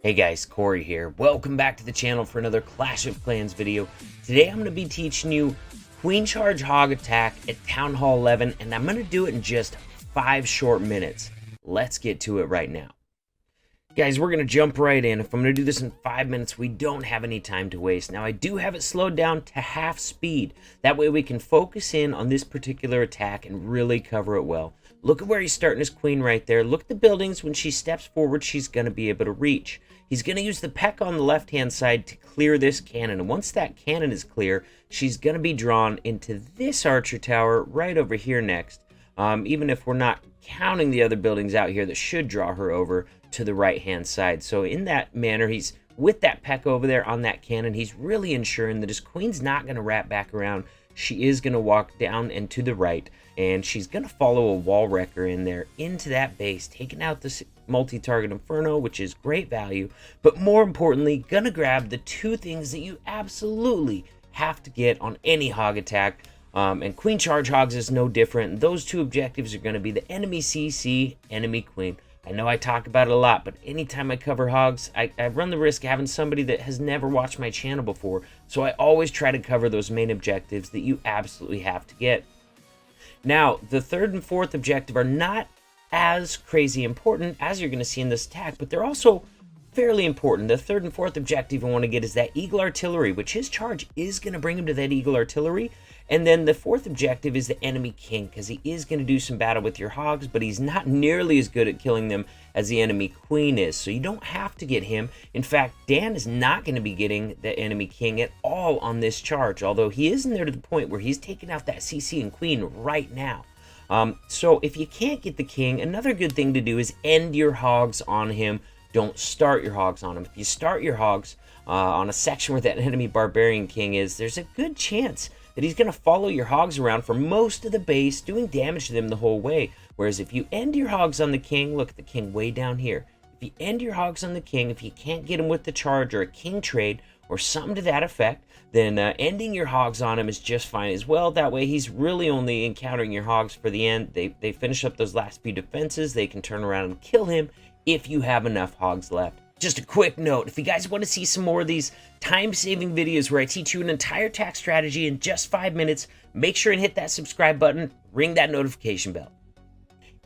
Hey guys, Corey here. Welcome back to the channel for another Clash of Clans video. Today I'm going to be teaching you Queen Charge Hog Attack at Town Hall 11, and I'm going to do it in just 5 short minutes. Let's get to it right now. Guys, we're going to jump right in. If I'm going to do this in 5 minutes, we don't have any time to waste. Now, I do have it slowed down to half speed. That way we can focus in on this particular attack and really cover it well. Look at where he's starting his queen right there. Look at the buildings. When she steps forward, she's going to be able to reach. He's going to use the peck on the left-hand side to clear this cannon. And once that cannon is clear, she's going to be drawn into this archer tower right over here next. Even if we're not counting the other buildings out here that should draw her over to the right-hand side. So in that manner, he's with that peck over there on that cannon. He's really ensuring that his queen's not going to wrap back around. She is going to walk down and to the right, and she's going to follow a wall wrecker in there into that base, taking out this multi-target Inferno, which is great value, but more importantly, going to grab the 2 things that you absolutely have to get on any hog attack, and Queen Charge Hogs is no different. Those 2 objectives are going to be the enemy CC, enemy Queen. I know I talk about it a lot, but anytime I cover hogs, I run the risk of having somebody that has never watched my channel before, so I always try to cover those main objectives that you absolutely have to get. Now, the 3rd and 4th objective are not as crazy important as you're going to see in this attack, but they're also fairly important. The 3rd and 4th objective I want to get is that Eagle Artillery, which his charge is going to bring him to that Eagle Artillery. And then the 4th objective is the enemy king, because he is going to do some battle with your hogs, but he's not nearly as good at killing them as the enemy queen is. So you don't have to get him. In fact, Dan is not going to be getting the enemy king at all on this charge, although he is in there to the point where he's taking out that CC and queen right now. So if you can't get the king, another good thing to do is end your hogs on him. Don't start your hogs on him. If you start your hogs on a section where that enemy barbarian king is, there's a good chance that he's going to follow your hogs around for most of the base, doing damage to them the whole way. Whereas if you end your hogs on the king, look at the king way down here. If you end your hogs on the king, if you can't get him with the charge or a king trade or something to that effect, then ending your hogs on him is just fine as well. That way he's really only encountering your hogs for the end. They finish up those last few defenses. They can turn around and kill him if you have enough hogs left. Just a quick note, if you guys want to see some more of these time-saving videos where I teach you an entire attack strategy in just 5 minutes, make sure and hit that subscribe button, ring that notification bell.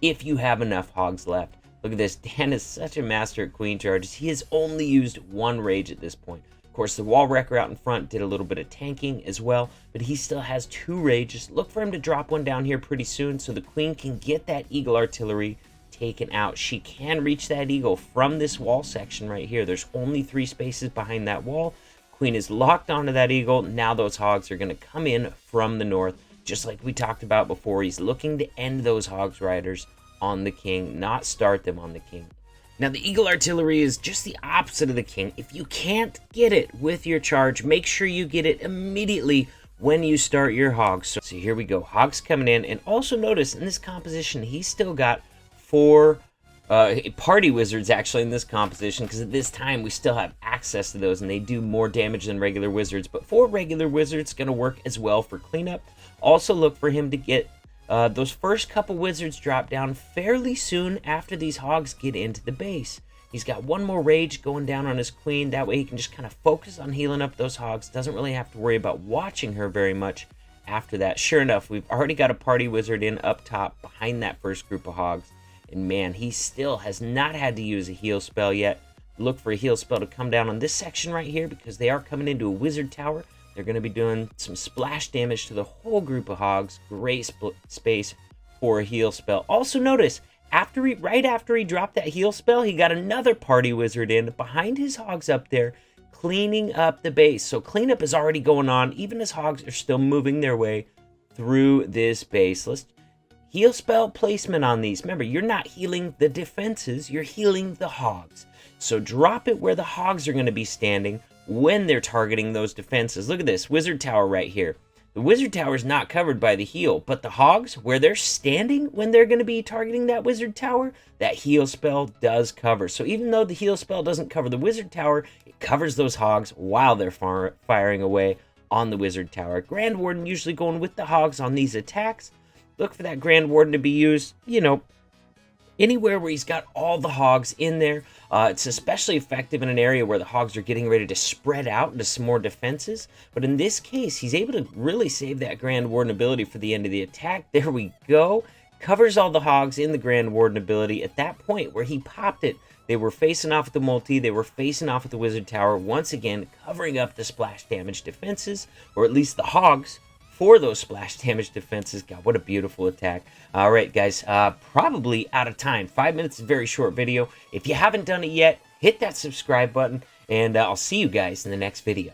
If you have enough hogs left. Look at this, Dan is such a master at queen charges. He has only used 1 rage at this point. Of course, the wall wrecker out in front did a little bit of tanking as well, but he still has 2 rages. Look for him to drop one down here pretty soon so the queen can get that Eagle Artillery taken out. She can reach that eagle from this wall section right here. There's only 3 spaces behind that wall. Queen is locked onto that eagle. Now those hogs are going to come in from the north, just like we talked about before. He's looking to end those hogs riders on the king, not start them on the king. Now the Eagle Artillery is just the opposite of the king. If you can't get it with your charge, make sure you get it immediately when you start your hogs. So here we go, hogs coming in. And also notice in this composition, he's still got 4 party wizards actually in this composition, because at this time we still have access to those and they do more damage than regular wizards. But 4 regular wizards going to work as well for cleanup. Also look for him to get those first couple wizards drop down fairly soon after these hogs get into the base. He's got 1 more rage going down on his queen. That way he can just kind of focus on healing up those hogs. Doesn't really have to worry about watching her very much after that. Sure enough, we've already got a party wizard in up top behind that first group of hogs. And man, he still has not had to use a heal spell yet. Look for a heal spell to come down on this section right here, because they are coming into a wizard tower. They're going to be doing some splash damage to the whole group of hogs. Great space for a heal spell. Also notice, right after he dropped that heal spell, he got another party wizard in behind his hogs up there, cleaning up the base. So cleanup is already going on, even as hogs are still moving their way through this base. Let's heal spell placement on these. Remember, you're not healing the defenses, you're healing the hogs. So drop it where the hogs are going to be standing when they're targeting those defenses. Look at this wizard tower right here. The wizard tower is not covered by the heal, but the hogs, where they're standing when they're going to be targeting that wizard tower, that heal spell does cover. So even though the heal spell doesn't cover the wizard tower, it covers those hogs while they're firing away on the wizard tower. Grand Warden usually going with the hogs on these attacks. Look for that Grand Warden to be used, you know, Anywhere where he's got all the hogs in there. It's especially effective in an area where the hogs are getting ready to spread out into some more defenses. But in this case, he's able to really save that Grand Warden ability for the end of the attack. There we go. Covers all the hogs in the Grand Warden ability. At that point where he popped it, they were facing off with the multi. They were facing off with the Wizard Tower. Once again, covering up the splash damage defenses, or at least the hogs, for those splash damage defenses. God, what a beautiful attack. All right, guys, probably out of time. 5 minutes is a very short video. If you haven't done it yet, hit that subscribe button, and I'll see you guys in the next video.